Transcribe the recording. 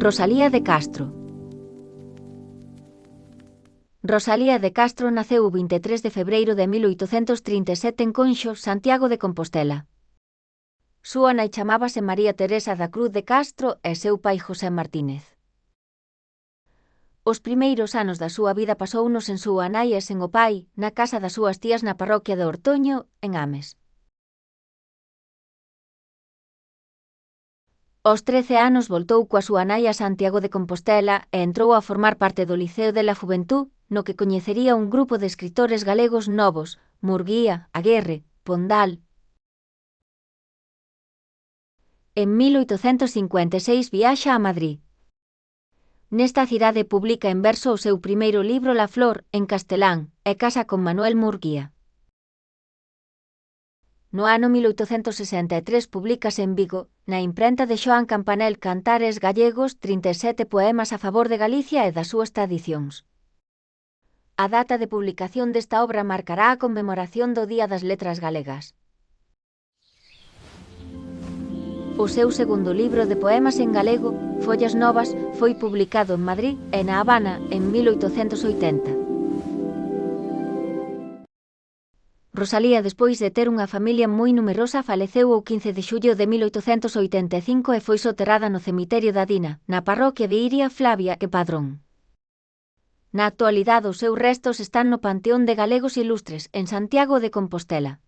Rosalía de Castro. Rosalía de Castro naceu o 23 de febreiro de 1837 en Conxo, Santiago de Compostela. Súa nai chamábase María Teresa da Cruz de Castro e seu pai José Martínez. Os primeiros anos da súa vida pasounos en súa nai e sen o pai, na casa das súas tías na parroquia de Ortoño, en Ames. Aos 13 anos voltou coa súa nai a Santiago de Compostela e entrou a formar parte do Liceo de la Juventud, no que coñecería un grupo de escritores galegos novos, Murguía, Aguerre, Pondal. En 1856 viaxa a Madrid. Nesta cidade publica en verso o seu primeiro libro La Flor, en castelán, e casa con Manuel Murguía. No ano 1863 publícase en Vigo, na imprenta de Xoán Campanel Cantares Gallegos 37 poemas a favor de Galicia e das súas tradicións. A data de publicación desta obra marcará a conmemoración do Día das Letras Galegas. O seu segundo libro de poemas en galego, Follas Novas, foi publicado en Madrid e na Habana en 1880. Rosalía, despois de ter unha familia moi numerosa, faleceu o 15 de xullo de 1885 e foi soterrada no cemiterio da Dina, na parroquia de Iria Flavia e Padrón. Na actualidade os seus restos están no Panteón de Galegos Ilustres, en Santiago de Compostela.